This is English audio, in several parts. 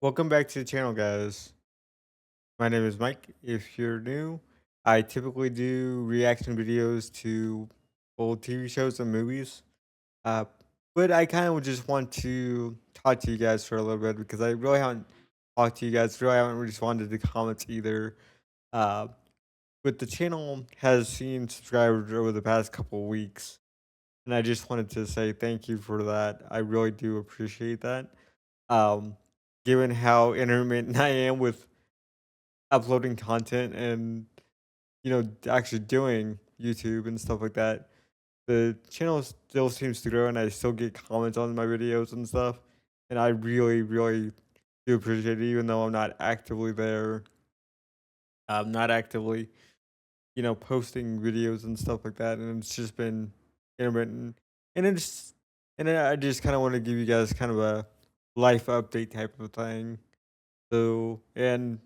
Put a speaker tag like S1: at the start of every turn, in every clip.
S1: Welcome back to the channel, guys. My name is Mike. If you're new, I typically do reaction videos to old TV shows and movies. Uh, but I kind of just want to talk to you guys for a little bit because I really haven't talked to you guys. Really haven't responded to comments either. Uh, but the channel has seen subscribers over the past couple of weeks, and I just wanted to say thank you for that. I really do appreciate that. Um, Given how intermittent I am with uploading content and, actually doing YouTube and stuff like that. The channel still seems to grow and I still get comments on my videos and stuff. And I really, really do appreciate it, even though I'm not actively there. I'm not actively, posting videos and stuff like that. And it's just been intermittent. And it's, and then I just kind of want to give you guys kind of a life update type of thing. So, and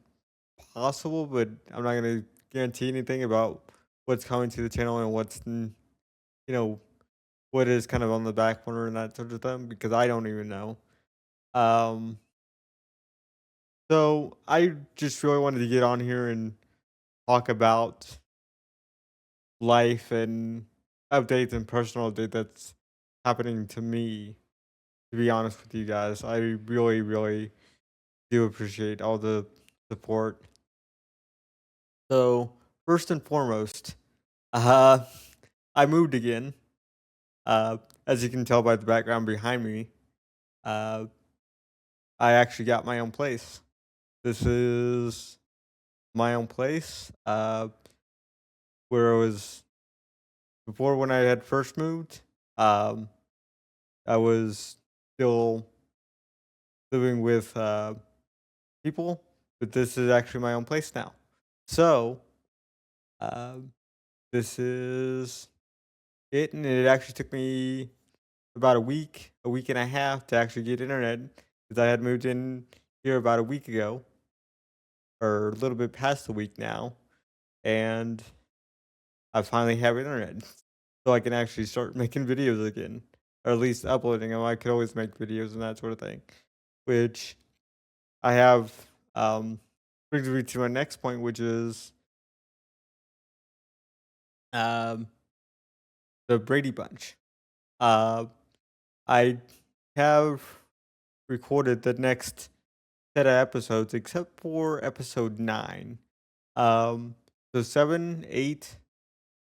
S1: possible, but I'm not gonna guarantee anything about what's coming to the channel and you know, what is kind of on the back burner and that sort of thing because I don't even know. Um, so I just really wanted to get on here and talk about life and updates and personal update that's happening to me. To be honest with you guys, I really, really do appreciate all the support. So first and foremost, uh, I moved again. As you can tell by the background behind me, uh, I actually got my own place. This is my own place. Where I was before when I had first moved. Um, I was still living with people, but this is actually my own place now. So um, this is it, and it actually took me about a week and a half to actually get internet because I had moved in here about a week ago or a little bit past the week now, and I finally have internet, so I can actually start making videos again, or at least uploading them. I could always make videos and that sort of thing, which I have. Brings me to my next point, which is um, the Brady Bunch. Uh, I have recorded the next set of episodes, except for episode 9. Um, so 7, 8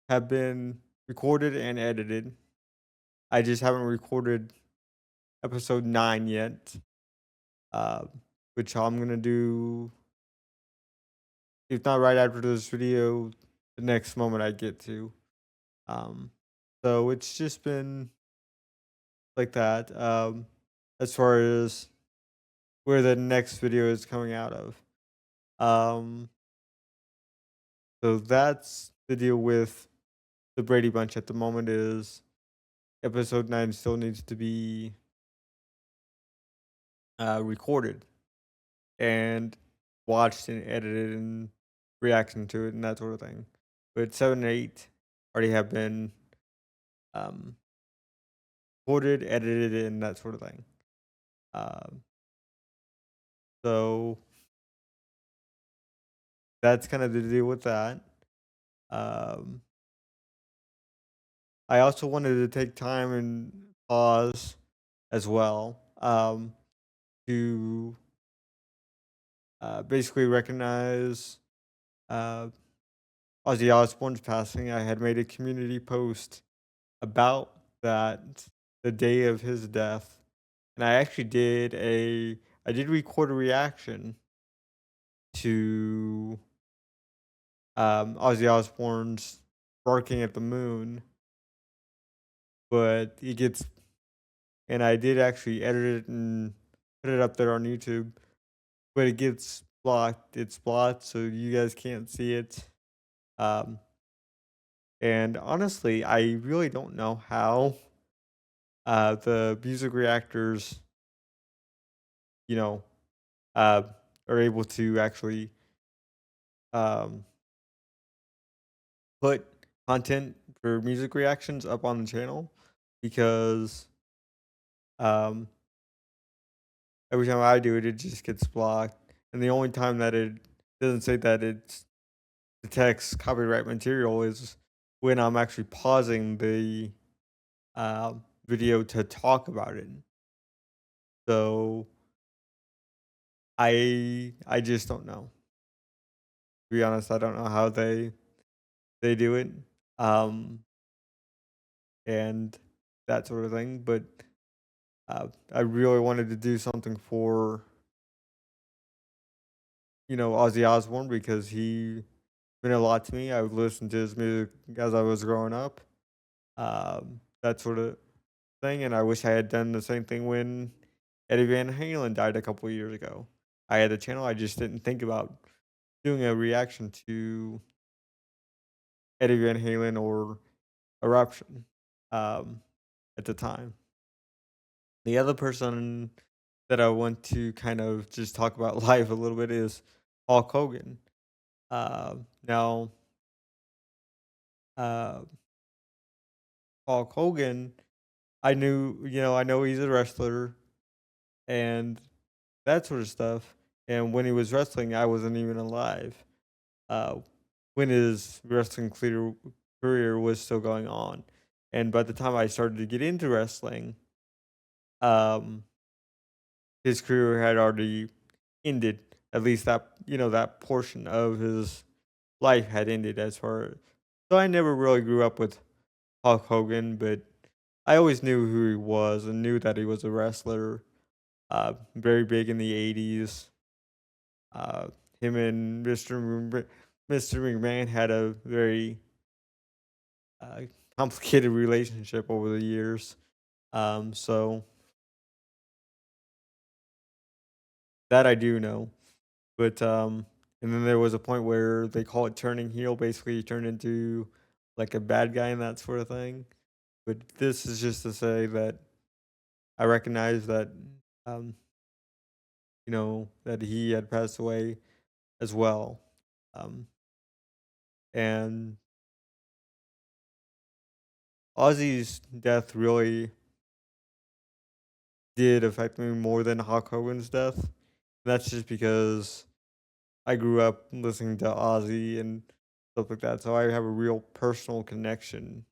S1: have been recorded and edited. I just haven't recorded episode 9 yet, uh, which I'm gonna do, if not right after this video, the next moment I get to. Um, so it's just been like that. As far as where the next video is coming out of. Um, so that's the deal with the Brady Bunch at the moment is episode 9 still needs to be recorded and watched and edited and reaction to it and that sort of thing. But 7 and 8 already have been um, recorded, edited, and that sort of thing. Um, so that's kind of the deal with that. Um, I also wanted to take time and pause as well to basically recognize uh, Ozzy Osbourne's passing. I had made a community post about that the day of his death, and I did record a reaction to Ozzy Osbourne's "Barking at the Moon," but it gets and I did actually edit it and put it up there on YouTube, but it gets blocked. It's blocked, so you guys can't see it. Um, and honestly, I really don't know how the music reactors, you know, uh, are able to actually um, put content for music reactions up on the channel because um, every time I do it, it just gets blocked. And the only time that it doesn't say that it's detects copyright material is when I'm actually pausing the video to talk about it. So I just don't know. To be honest, I don't know how they do it, um, and that sort of thing. But I really wanted to do something for Ozzy Osbourne because he meant a lot to me. I would listen to his music as I was growing up, that sort of thing. And I wish I had done the same thing when Eddie Van Halen died a couple of years ago. I had a channel. I just didn't think about doing a reaction to Eddie Van Halen or Eruption um, at the time. The other person that I want to kind of just talk about life a little bit is Hulk Hogan. Now, uh, Hulk Hogan, I know he's a wrestler and that sort of stuff. And when he was wrestling, I wasn't even alive. Uh, when his career was still going on, and by the time I started to get into wrestling, um, his career had already ended. At least that portion of his life had ended as far. So I never really grew up with Hulk Hogan, but I always knew who he was and knew that he was a wrestler. Very big in the '80s. Uh, him and Mr. McMahon had a very uh, complicated relationship over the years. So that I do know. But and then there was a point where they call it turning heel. Basically, he turned into like a bad guy and that sort of thing. But this is just to say that I recognize that um, that he had passed away as well. Um, and Ozzy's death really did affect me more than Hulk Hogan's death. That's just because I grew up listening to Ozzy and stuff like that, so I have a real personal connection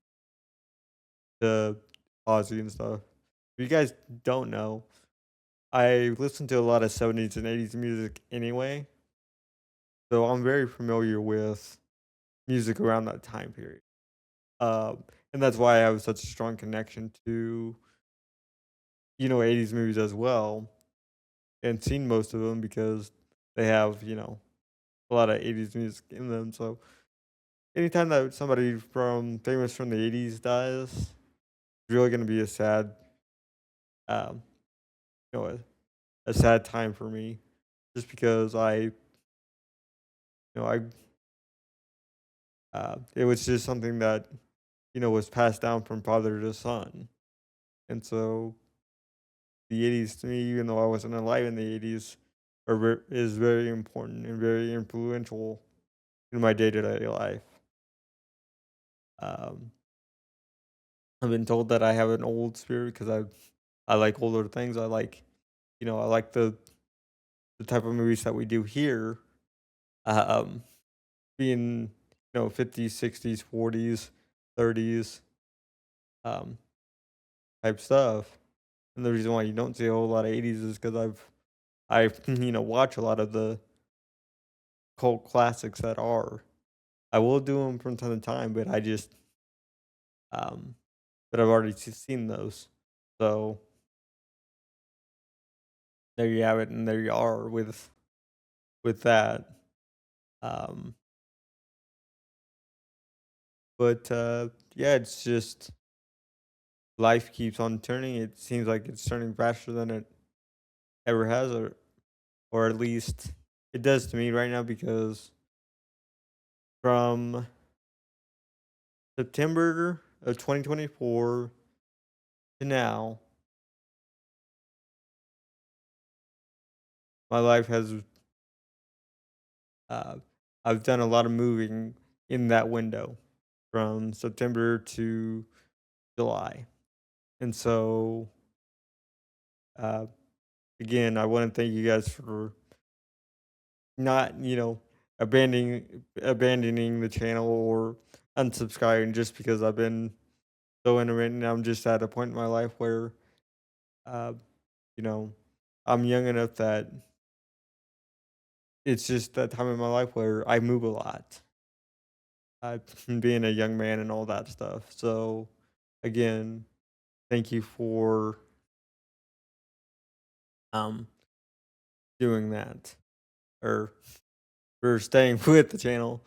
S1: to Ozzy and stuff. If you guys don't know, I listen to a lot of 70s and 80s music anyway, so I'm very familiar with music around that time period. And that's why I have such a strong connection to 80s movies as well, and seen most of them because they have a lot of 80s music in them. So anytime that somebody famous from the '80s dies, it's really going to be a sad, um, a sad time for me, just because it was just something that was passed down from father to son, and so the '80s to me, even though I wasn't alive in the '80s, is very important and very influential in my day to day life. Um, I've been told that I have an old spirit because I like older things. I like the type of movies that we do here, um, being 50s, 60s, 40s, 30s, um, type stuff. And the reason why you don't see a whole lot of 80s is because I watch a lot of the cult classics that are. I will do them from time to time, but um, but I've already seen those. So there you have it, and there you are with that. Um, but yeah, it's just life keeps on turning. It seems like it's turning faster than it ever has, or at least it does to me right now because from September of 2024 to now, my life has uh, I've done a lot of moving in that window from September to July, and so uh, again, I want to thank you guys for not, abandoning the channel or unsubscribing just because I've been so intermittent. I'm just at a point in my life where, uh, you know, I'm young enough that it's just that time in my life where I move a lot, being a young man and all that stuff. So, again, thank you for um doing that, or for staying with the channel.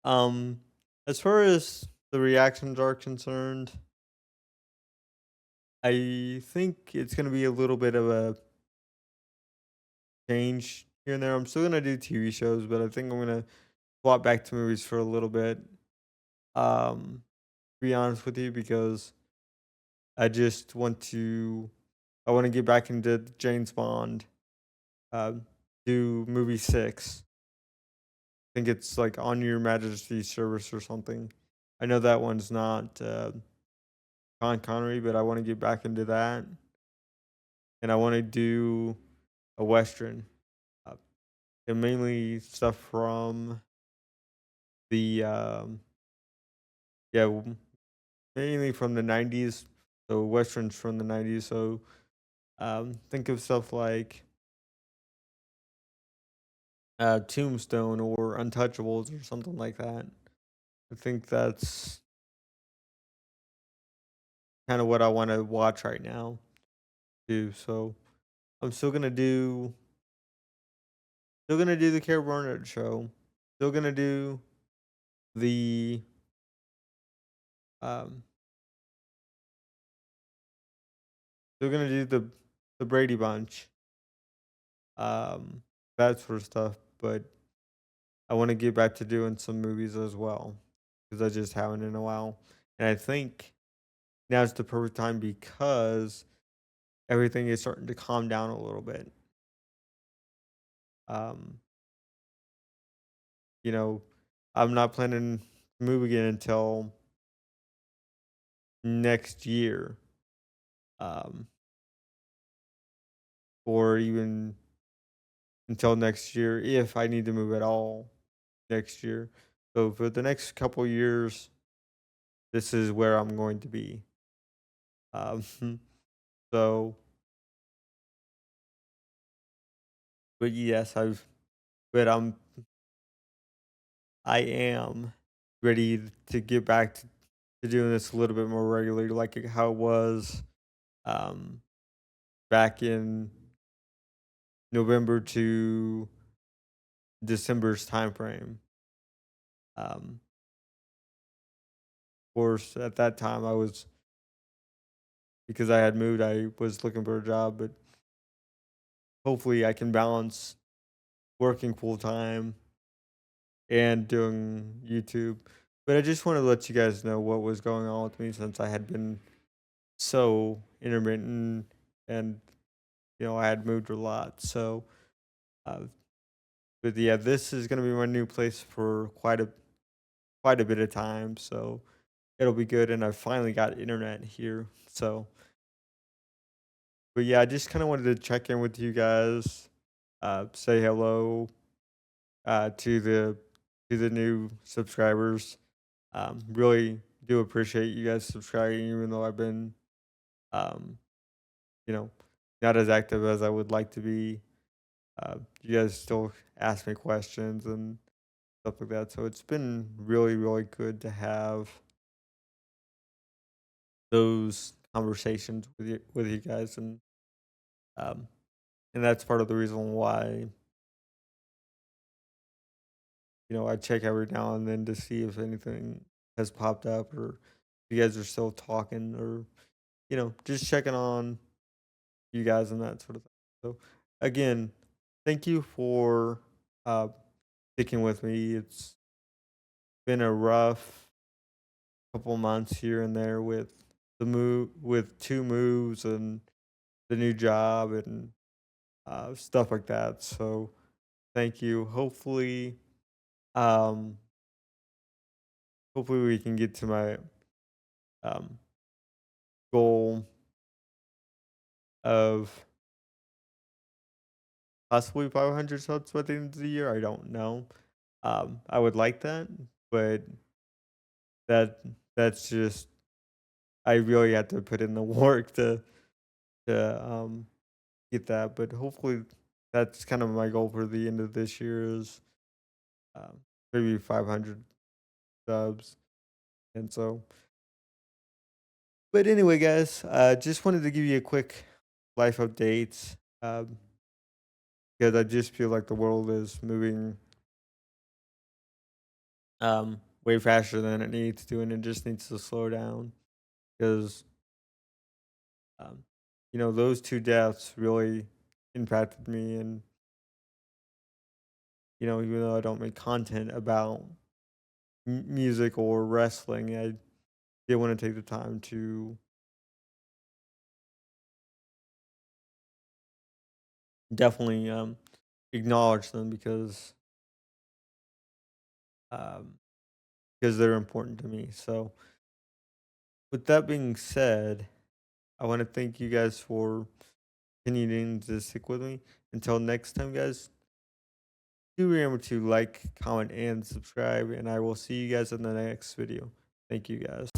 S1: Um, as far as the reactions are concerned, I think it's gonna be a little bit of a change here and there. I'm still gonna do TV shows, but I think I'm gonna swap back to movies for a little bit. To be honest with you, because I just I want to get back into James Bond. Um, do movie 6. I think it's like On Your Majesty's Service or something. I know that one's not Sean Connery, but I want to get back into that, and I want to do a western, uh, and mainly stuff from the yeah, mainly from the '90s. So westerns from the '90s. So think of stuff like Tombstone or Untouchables or something like that. I think that's kind of what I want to watch right now too. So I'm still gonna do the Carol Burnett show. Still gonna do the um still gonna do the Brady Bunch, um, that sort of stuff. But I want to get back to doing some movies as well because I just haven't in a while. And I think now's the perfect time because everything is starting to calm down a little bit. Um, you know, I'm not planning to move again until next year, um, or even until next year if I need to move at all next year. So for the next couple years, this is where I'm going to be. Um, so, but yes, but I am ready to get back to doing this a little bit more regularly, like how it was um, back in November to December's time frame. Of course, at that time, because I had moved, I was looking for a job, but hopefully I can balance working full time and doing YouTube. But I just want to let you guys know what was going on with me since I had been so intermittent and, I had moved a lot. So, uh, but yeah, this is going to be my new place for quite a bit of time. So it'll be good. And I finally got internet here. So, but yeah, I just kind of wanted to check in with you guys, say hello to the new subscribers. Really do appreciate you guys subscribing, even though I've been, um, you know, not as active as I would like to be. You guys still ask me questions and stuff like that, so it's been really, really good to have those conversations with you guys, um, and that's part of the reason why I check every now and then to see if anything has popped up or you guys are still talking or just checking on you guys and that sort of thing. So again, thank you for uh sticking with me. It's been a rough couple months here and there with two moves and the new job and stuff like that. So thank you. Um hopefully we can get to my um goal of possibly 500 subs by the end of the year. I don't know. I would like that, but that that's just I really have to put in the work to get that. But hopefully, that's kind of my goal for the end of this year is maybe 500 subs. And so, but anyway, guys, just wanted to give you a quick life update because I just feel like the world is moving way faster than it needs to, and it just needs to slow down because um, those two deaths really impacted me, and even though I don't make content about music or wrestling, I did want to take the time to definitely acknowledge them um, because they're important to me. So, with that being said, I want to thank you guys for continuing to stick with me. Until next time, guys, do remember to like, comment, and subscribe, and I will see you guys in the next video. Thank you, guys.